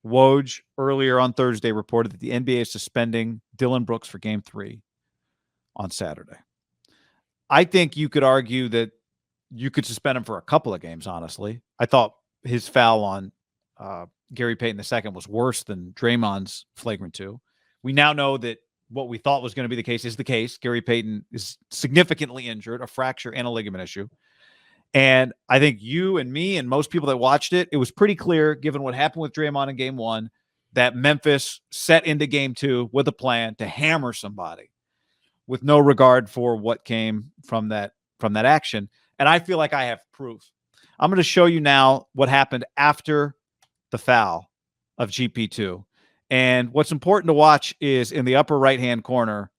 Woj earlier on Thursday reported that the NBA is suspending Dillon Brooks for Game 3 on Saturday. I think you could argue that you could suspend him for a couple of games, honestly. I thought his foul on Gary Payton II was worse than Draymond's flagrant 2. We now know that what we thought was going to be the case is the case. Gary Payton is significantly injured, a fracture and a ligament issue. And I think you and me and most people that watched it, it was pretty clear, given what happened with Draymond in Game 1, that Memphis set into Game 2 with a plan to hammer somebody with no regard for what came from that action. And I feel like I have proof. I'm going to show you now what happened after the foul of GP2. And what's important to watch is in the upper right-hand corner,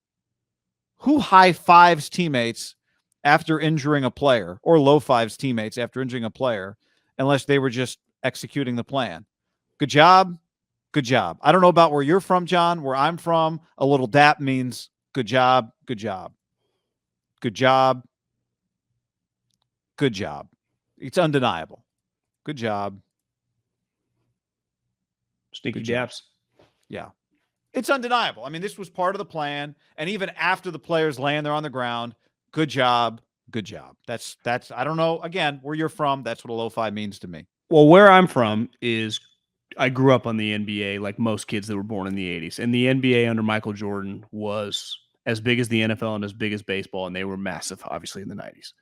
who high-fives teammates after injuring a player, or low-fives teammates after injuring a player, unless they were just executing the plan. Good job. Good job. I don't know about where you're from, John. Where I'm from, a little dap means good job, good job. Good job. Good job. It's undeniable. Good job. Sneaky daps. Yeah. It's undeniable. I mean, this was part of the plan. And even after the players land there on the ground, good job. Good job. That's, I don't know, again, where you're from, that's what a low-fi means to me. Well, where I'm from is I grew up on the NBA like most kids that were born in the 80s. And the NBA under Michael Jordan was as big as the NFL and as big as baseball. And they were massive, obviously, in the 90s.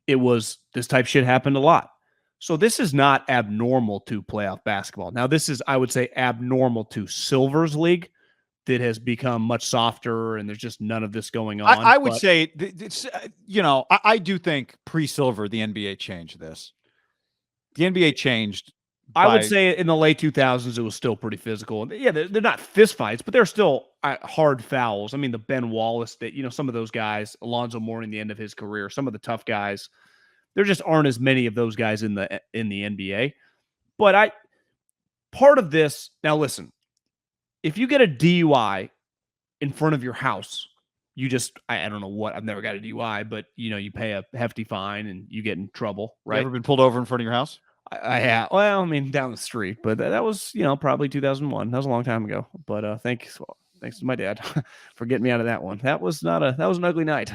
It was, this type of shit happened a lot. So this is not abnormal to playoff basketball. Now, this is, I would say, abnormal to Silver's League that has become much softer, and there's just none of this going on. I would say, it's, I do think pre-Silver, the NBA changed this. The NBA changed. I would say in the late 2000s, it was still pretty physical. Yeah, they're not fist fights, but they're still hard fouls. I mean, the Ben Wallace, that some of those guys, Alonzo Mourning, the end of his career, some of the tough guys, there just aren't as many of those guys in the NBA. But part of this, now listen, if you get a DUI in front of your house, you just, I don't know what, I've never got a DUI, but you pay a hefty fine and you get in trouble, right? You ever been pulled over in front of your house? I have. Well, I mean, down the street, but that was, probably 2001. That was a long time ago. But thanks to my dad for getting me out of that one. That was an ugly night.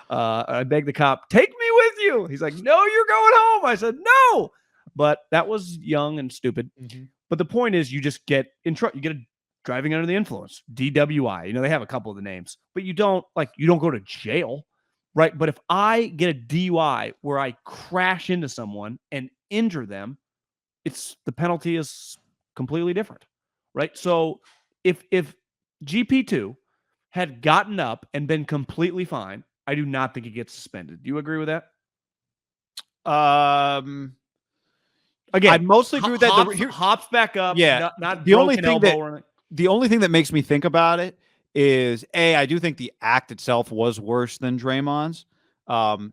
I begged the cop, take me with you. He's like, no, you're going home. I said, no. But that was young and stupid. Mm-hmm. But the point is, you just get in trouble. You get a driving under the influence, DWI. They have a couple of the names, but you don't go to jail, right? But if I get a DUI where I crash into someone and injure them, the penalty is completely different, right? So if GP2 had gotten up and been completely fine, I do not think he gets suspended. Do you agree with that? Again, I mostly agree with that. Hops back up. Yeah. Not the only thing that makes me think about it is I do think the act itself was worse than Draymond's.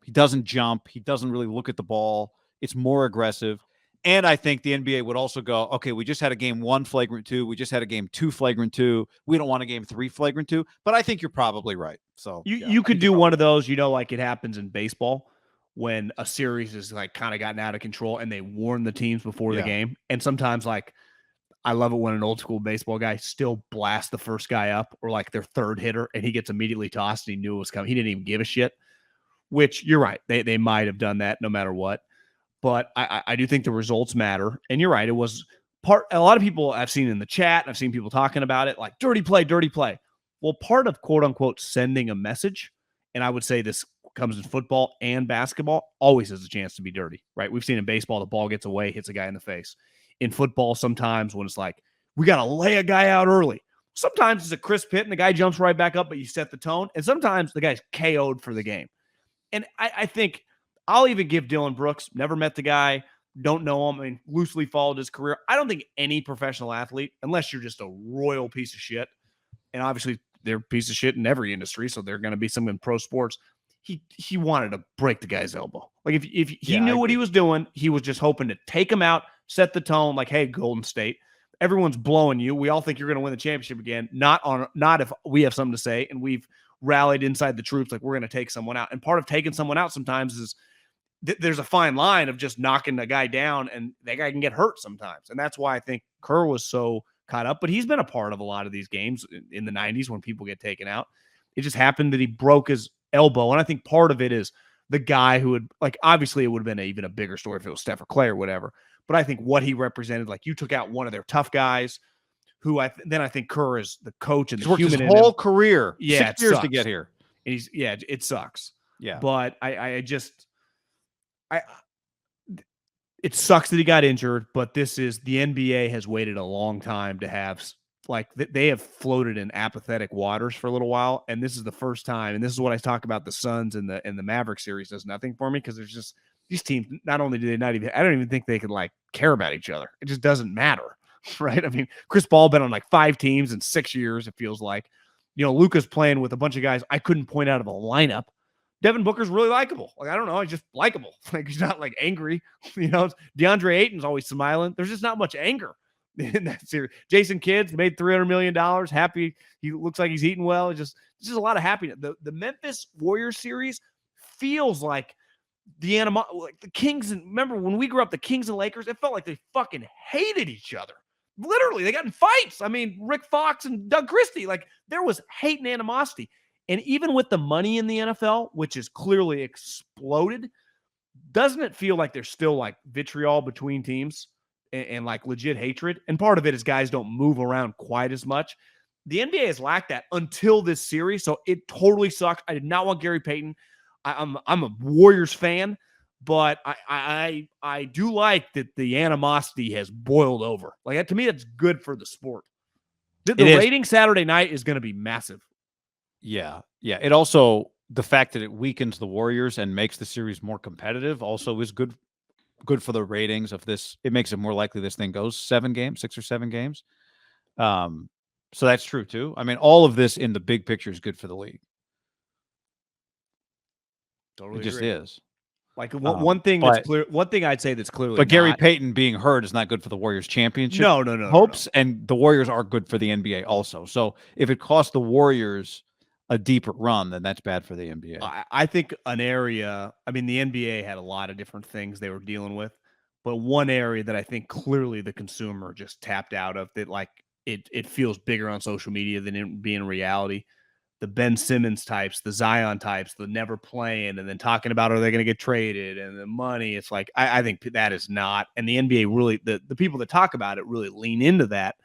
He doesn't jump. He doesn't really look at the ball. It's more aggressive. And I think the NBA would also go, okay, we just had a game 1 flagrant 2. We just had a game 2 flagrant 2. We don't want a game 3 flagrant 2. But I think you're probably right. So you could do one of those, like it happens in baseball when a series is like kind of gotten out of control and they warn the teams before the game. And sometimes I love it when an old school baseball guy still blasts the first guy up or like their third hitter and he gets immediately tossed and he knew it was coming. He didn't even give a shit, which you're right. They might have done that no matter what. But I do think the results matter. And you're right. It was a lot of people I've seen in the chat, I've seen people talking about it, like dirty play. Well, part of quote unquote sending a message, and I would say this comes in football and basketball, always has a chance to be dirty, right? We've seen in baseball, the ball gets away, hits a guy in the face. In football, sometimes when it's like, we got to lay a guy out early. Sometimes it's a crisp hit and the guy jumps right back up, but you set the tone. And sometimes the guy's KO'd for the game. And I think I'll even give Dillon Brooks, never met the guy, don't know him, I mean, loosely followed his career. I don't think any professional athlete, unless you're just a royal piece of shit, and obviously they're a piece of shit in every industry, so they're going to be some in pro sports, he wanted to break the guy's elbow. Like if he knew what he was doing, he was just hoping to take him out, set the tone, like, hey, Golden State, everyone's blowing you. We all think you're going to win the championship again. Not if we have something to say and we've rallied inside the troops, like we're going to take someone out. And part of taking someone out sometimes is there's a fine line of just knocking the guy down, and that guy can get hurt sometimes. And that's why I think Kerr was so caught up, but he's been a part of a lot of these games in the 90s when people get taken out. It just happened that he broke his elbow. And I think part of it is the guy who would, like, obviously it would have been even a bigger story if it was Steph or Clay or whatever. But I think what he represented, like, you took out one of their tough guys who I think Kerr is the coach and the human his whole career. Yeah, 6 years to get here. And it sucks. Yeah. But it sucks that he got injured, but the NBA has waited a long time to have, like, they have floated in apathetic waters for a little while. And this is the first time. And this is what I talk about the Suns and the Maverick series does nothing for me. Cause there's just these teams, not only do they not even, I don't even think they can, like, care about each other. It just doesn't matter. Right. I mean, Chris Paul been on like 5 teams in 6 years. It feels like, Luka's playing with a bunch of guys I couldn't point out of a lineup. Devin Booker's really likable. Like, I don't know. He's just likable. Like, he's not, like, angry. DeAndre Ayton's always smiling. There's just not much anger in that series. Jason Kidd's made $300 million. Happy. He looks like he's eating well. It's just a lot of happiness. The Memphis Warriors series feels like like the Kings. And remember when we grew up, the Kings and Lakers, it felt like they fucking hated each other. Literally, they got in fights. I mean, Rick Fox and Doug Christie, like, there was hate and animosity. And even with the money in the NFL, which is clearly exploded, doesn't it feel like there's still, like, vitriol between teams and like legit hatred? And part of it is guys don't move around quite as much. The NBA has lacked that until this series, so it totally sucks. I did not want Gary Payton. I'm a Warriors fan, but I do like that the animosity has boiled over. Like, to me, that's good for the sport. The rating Saturday night is going to be massive. Yeah. Yeah. It also, the fact that it weakens the Warriors and makes the series more competitive also is good for the ratings of this. It makes it more likely this thing goes 6 or 7 games. So that's true too. I mean, all of this in the big picture is good for the league. Totally it just agree. Is. Like, one thing that's clear. One thing I'd say that's clearly, but Gary Payton being hurt is not good for the Warriors championship. No. Hopes, and the Warriors are good for the NBA also. So if it costs the Warriors a deeper run, then that's bad for the NBA. I think an area. I mean, the NBA had a lot of different things they were dealing with, but one area that I think clearly the consumer just tapped out of, that, like, it feels bigger on social media than it being reality. The Ben Simmons types, the Zion types, the never playing, and then talking about, are they going to get traded, and the money. It's like, I think that is not. And the NBA really, the people that talk about it really lean into that.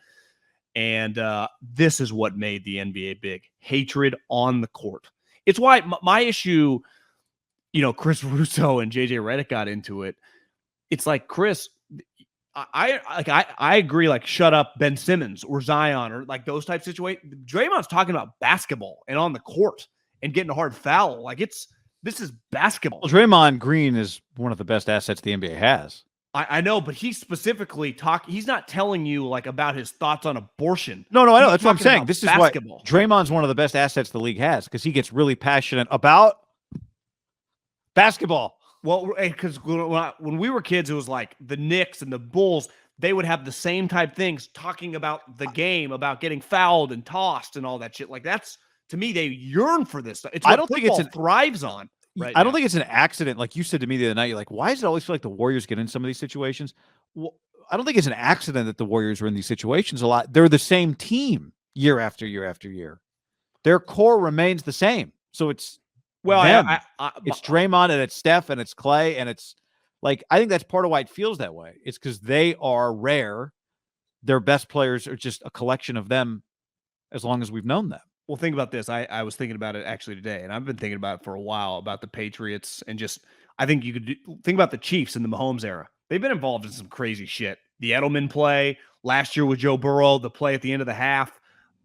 And this is what made the NBA big. Hatred on the court. It's why my issue, Chris Russo and JJ Redick got into it. It's like, Chris, I agree, like, shut up Ben Simmons or Zion or, like, those type situations. Draymond's talking about basketball and on the court and getting a hard foul. Like, this is basketball. Well, Draymond Green is one of the best assets the NBA has. I know, but he's specifically he's not telling you, like, about his thoughts on abortion. No, I know. That's what I'm saying. This basketball. Is why Draymond's one of the best assets the league has, because he gets really passionate about basketball. Well, because when we were kids, it was like the Knicks and the Bulls, they would have the same type things talking about the game, about getting fouled and tossed and all that shit. Like, that's, to me, they yearn for this stuff. It's what football thrives on. Right. I don't think it's an accident. Like you said to me the other night, you're like, why does it always feel like the Warriors get in some of these situations? Well, I don't think it's an accident that the Warriors are in these situations a lot. They're the same team year after year after year. Their core remains the same. So it's, it's Draymond and it's Steph and it's Clay, and it's like, I think that's part of why it feels that way. It's because they are rare. Their best players are just a collection of them as long as we've known them. Well, think about this. I was thinking about it actually today, and I've been thinking about it for a while, about the Patriots, and just, I think you could think about the Chiefs in the Mahomes era. They've been involved in some crazy shit. The Edelman play last year with Joe Burrow, the play at the end of the half.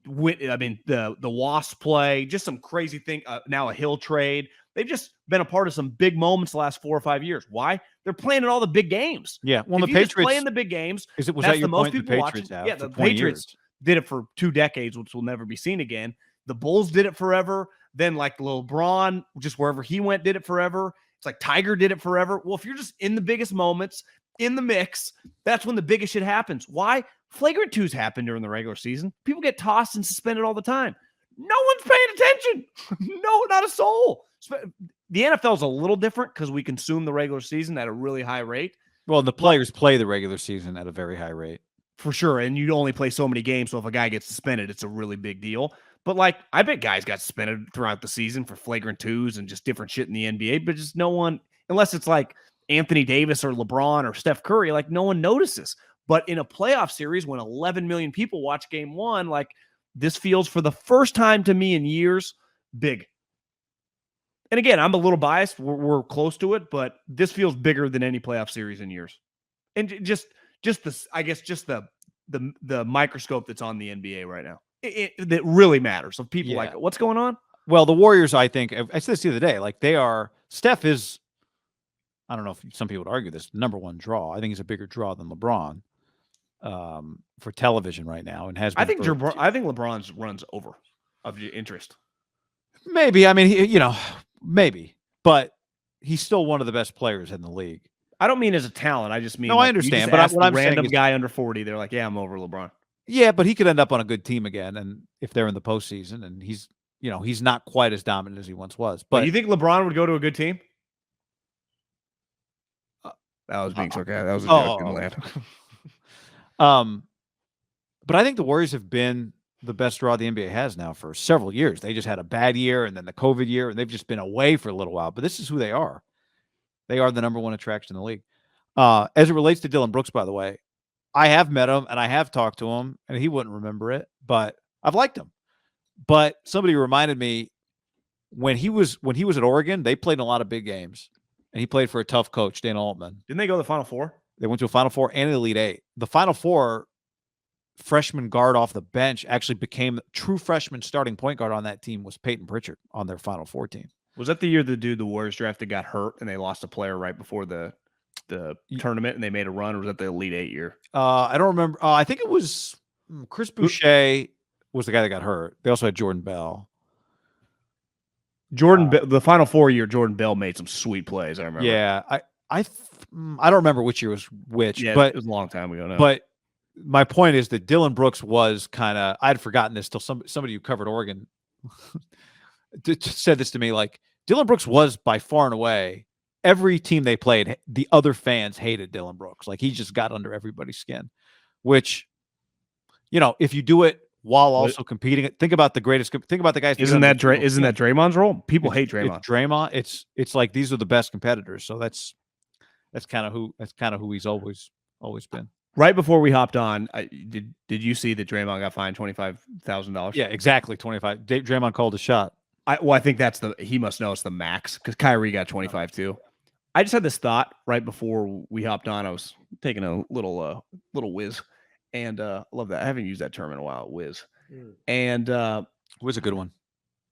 The Wasp play, just some crazy thing. Now a Hill trade. They've just been a part of some big moments the last 4 or 5 years. Why? They're playing in all the big games. Yeah. Well, if the Patriots play in the big games. Was that your point? The Patriots yeah, the Patriots did it for 2 decades, which will never be seen again. The Bulls did it forever. Then, like, LeBron, just wherever he went, did it forever. It's like Tiger did it forever. Well, if you're just in the biggest moments, in the mix, that's when the biggest shit happens. Why? Flagrant twos happen during the regular season. People get tossed and suspended all the time. No one's paying attention. No, not a soul. The NFL is a little different because we consume the regular season at a really high rate. Well, the players play the regular season at a very high rate. for sure. And you only play so many games. So if a guy gets suspended, it's a really big deal. But like, I bet guys got suspended throughout the season for flagrant twos and just different shit in the NBA, but just no one, unless it's like Anthony Davis or LeBron or Steph Curry, like no one notices. But in a playoff series, when 11 million people watch game one, like this feels for the first time to me in years, big. And again, I'm a little biased. We're close to it, but this feels bigger than any playoff series in years. And just this, I guess, just the microscope that's on the NBA right now. That really matters. So people like, what's going on? Well, the Warriors, I think, I said this the other day, like Steph is, I don't know if some people would argue this, number one draw. I think he's a bigger draw than LeBron for television right now, and has been. I think LeBron's runs over of interest. Maybe. I mean, maybe, but he's still one of the best players in the league. I don't mean as a talent. I just mean I understand. But what I'm random saying guy under 40, they're like, yeah, I'm over LeBron. Yeah, but he could end up on a good team again, and if they're in the postseason, and he's not quite as dominant as he once was. But you think LeBron would go to a good team? That was being sarcastic. That was a joke in land. But I think the Warriors have been the best draw the NBA has now for several years. They just had a bad year, and then the COVID year, and they've just been away for a little while. But this is who they are. They are the number one attraction in the league. As it relates to Dillon Brooks, by the way, I have met him and I have talked to him, and he wouldn't remember it, but I've liked him. But somebody reminded me when he was at Oregon, they played in a lot of big games, and he played for a tough coach, Dana Altman. Didn't they go to the Final Four? They went to a Final Four and an Elite Eight. The Final Four freshman guard off the bench actually became true freshman starting point guard on that team was Payton Pritchard on their Final Four team. Was that the year the Warriors drafted got hurt and they lost a player right before the tournament and they made a run, or was that the Elite Eight year? I don't remember. I think it was Chris Boucher was the guy that got hurt. They also had Jordan Bell. The Final Four year, Jordan Bell made some sweet plays. I remember. Yeah, I don't remember which year was which. Yeah, but it was a long time ago now. But my point is that Dillon Brooks was kind of, I'd forgotten this till somebody who covered Oregon said this to me. Like, Dillon Brooks was by far and away, every team they played, the other fans hated Dillon Brooks. Like, he just got under everybody's skin, which, if you do it while also competing, think about the guys. Isn't that Draymond's role? People hate Draymond. It's Draymond. It's like, these are the best competitors. So that's kind of who he's always been. Right before we hopped on, did you see that Draymond got fined $25,000? Yeah, exactly, 25. Draymond called a shot. I think he must know it's the max, because Kyrie got 25 too. I just had this thought right before we hopped on. I was taking a little whiz, and I love that. I haven't used that term in a while, whiz. And was a good one.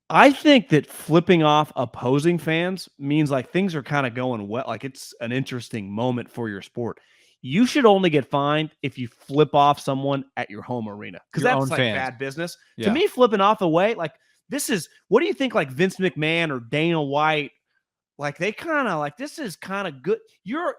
I think that flipping off opposing fans means like things are kind of going well. Like, it's an interesting moment for your sport. You should only get fined if you flip off someone at your home arena, because that's like bad business. Yeah. To me, flipping off away, like, this is, what do you think, like Vince McMahon or Dana White, like, they kind of like, this is kind of good. You're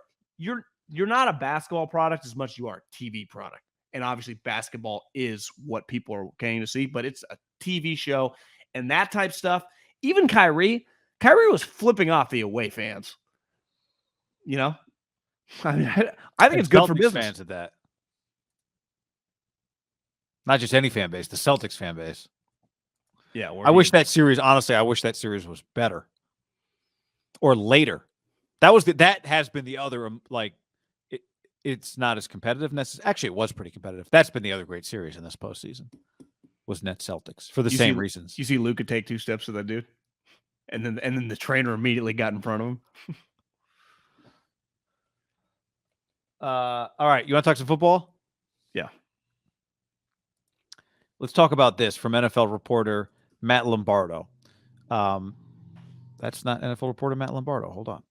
not a basketball product as much as you are a TV product. And obviously basketball is what people are paying to see, but it's a TV show and that type of stuff. Even Kyrie was flipping off the away fans. I mean, I think it's good for business. Fans of that. Not just any fan base, the Celtics fan base. Yeah. I wish that series was better or later. That has been the other, like, it's not as competitive necessarily. Actually, it was pretty competitive. That's been the other great series in this postseason, was Nets Celtics, for the same reasons. You see Luka take 2 steps to that dude, and then the trainer immediately got in front of him. All right, you want to talk some football? Yeah. Let's talk about this from NFL reporter Matt Lombardo. That's not NFL reporter Matt Lombardo. Hold on.